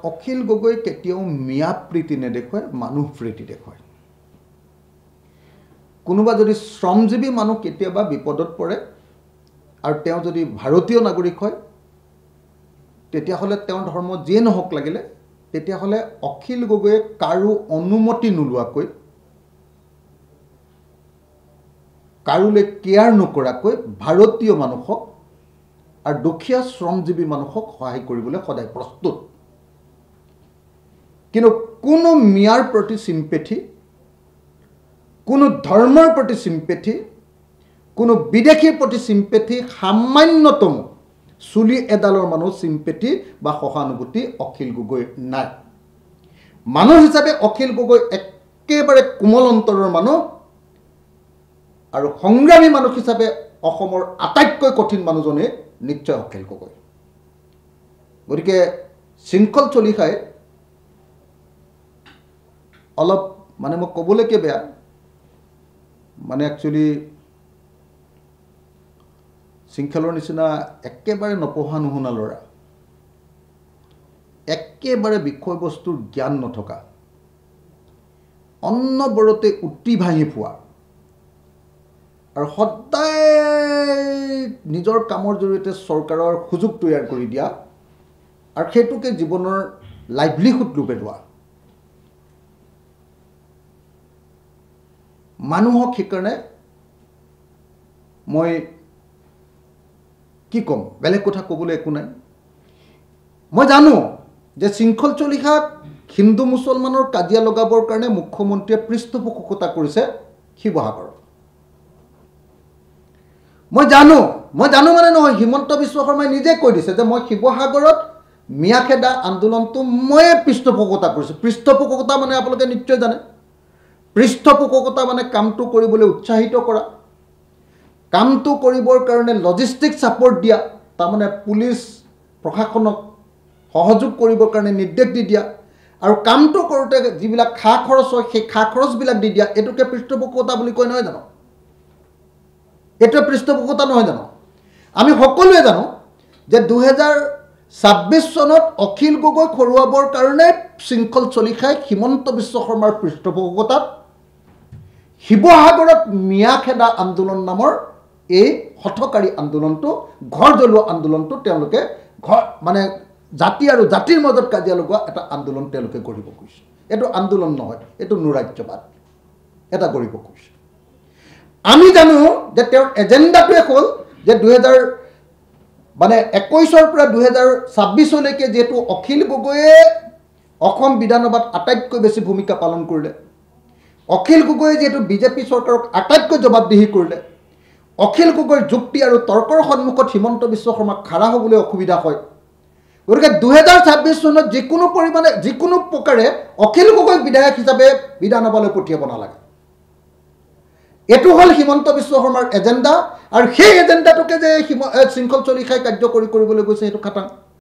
অখিল গগৈ কেতিয়াও মিয়া প্ৰীতি নেদেখুৱায়, মানুহ প্ৰীতি দেখুৱায়। কোনোবা যদি শ্ৰমজীৱী মানুহ কেতিয়াবা বিপদত পৰে আৰু তেওঁ যদি ভাৰতীয় নাগৰিক হয়, তেতিয়াহ'লে তেওঁৰ ধৰ্ম যিয়ে নহওক লাগিলে, তেতিয়াহ'লে অখিল গগৈয়ে কাৰো অনুমতি নোলোৱাকৈ, কাৰোলৈ কেয়াৰ নকৰাকৈ ভাৰতীয় মানুহক আৰু দুখীয়া শ্ৰমজীৱী মানুহক সহায় কৰিবলৈ সদায় প্ৰস্তুত। কিন্তু কোনো মিয়াৰ প্ৰতি চিম্পেথি, কোনো ধৰ্মৰ প্ৰতি চিম্পেথি, কোনো বিদেশীৰ প্ৰতি চিম্পেথি, সামান্যতম চুলি এডালৰ মানুহ চিম্পেথি বা সহানুভূতি অখিল গগৈ নাই। মানুহ হিচাপে অখিল গগৈ একেবাৰে কোমল অন্তৰৰ মানুহ, আৰু সংগ্ৰামী মানুহ হিচাপে অসমৰ আটাইতকৈ কঠিন মানুহজনেই নিশ্চয় অখিল গগৈ। গতিকে শৃংখল চলিহাই অলপ মানে মই ক'বলৈকে বেয়া, মানে একচুৱেলি শৃংখলৰ নিচিনা একেবাৰে নপঢ়া নুশুনা ল'ৰা, একেবাৰে বিষয়বস্তুৰ জ্ঞান নথকা, অন্নবৰতে উটি ভাঙি পোৱা আৰু সদায় নিজৰ কামৰ জৰিয়তে চৰকাৰৰ সুযোগ তৈয়াৰ কৰি দিয়া আৰু সেইটোকে জীৱনৰ লাইভলিহুড ৰূপে লোৱা মানুহক সেইকাৰণে মই কি ক'ম, বেলেগ কথা ক'বলৈ একো নাই। মই জানো যে শৃংখল চলিহাক হিন্দু মুছলমানৰ কাজিয়া লগাবৰ কাৰণে মুখ্যমন্ত্ৰীয়ে পৃষ্ঠপোষকতা কৰিছে শিৱসাগৰত। মই জানো মানে নহয়, হিমন্ত বিশ্ব শৰ্মাই নিজে কৈ দিছে যে মই শিৱসাগৰত মিয়াখেদা আন্দোলনটো ময়ে পৃষ্ঠপোষকতা কৰিছোঁ। পৃষ্ঠপোষকতা মানে আপোনালোকে নিশ্চয় জানে, পৃষ্ঠপোষকতা মানে কামটো কৰিবলৈ উৎসাহিত কৰা, কামটো কৰিবৰ কাৰণে লজিষ্টিক ছাপৰ্ট দিয়া, তাৰমানে পুলিচ প্ৰশাসনক সহযোগ কৰিবৰ কাৰণে নিৰ্দেশ দি দিয়া আৰু কামটো কৰোঁতে যিবিলাক খা খৰচ হয় সেই খা খৰচবিলাক দি দিয়া, এইটোকে পৃষ্ঠপোষকতা বুলি কয় নহয় জানো? এইটোৱে পৃষ্ঠপোষকতা নহয় জানো? আমি সকলোৱে জানো যে 2026 চনত অখিল গগৈক হৰুৱাবৰ কাৰণে শৃংখল চলিহাই হিমন্ত বিশ্ব শৰ্মাৰ পৃষ্ঠপোষকতাত শিৱসাগৰত মিয়াখেদা আন্দোলন নামৰ এই হঠকাৰী আন্দোলনটো, ঘৰ জ্বলোৱা আন্দোলনটো তেওঁলোকে মানে জাতি আৰু জাতিৰ মাজত কাজিয়া লগোৱা এটা আন্দোলন তেওঁলোকে কৰিব খুজিছে। এইটো আন্দোলন নহয়, এইটো নৈৰাজ্যবাদ এটা কৰিব খুজিছে। আমি জানো যে তেওঁৰ এজেণ্ডাটোৱে হ'ল যে 2021 পৰা 2026লৈকে যিহেতু অখিল গগৈয়ে অসম বিধানসভাত আটাইতকৈ বেছি ভূমিকা পালন কৰিলে, অখিল গগৈয়ে যিহেতু বিজেপি চৰকাৰক আটাইতকৈ জবাবদিহি কৰিলে, অখিল গগৈৰ যুক্তি আৰু তৰ্কৰ সন্মুখত হিমন্ত বিশ্ব শৰ্মাক খাৰা হ'বলৈ অসুবিধা হয়। গতিকে 2026 চনত যিকোনো পৰিমাণে যিকোনো প্ৰকাৰে অখিল গগৈক বিধায়ক হিচাপে বিধানসভালৈ পঠিয়াব নালাগে। এইটো হ'ল হিমন্ত বিশ্ব শৰ্মাৰ এজেণ্ডা, আৰু সেই এজেণ্ডাটোকে যে শৃংখল চলিহাই কাৰ্যকৰী কৰিবলৈ গৈছে সেইটো খাটাং।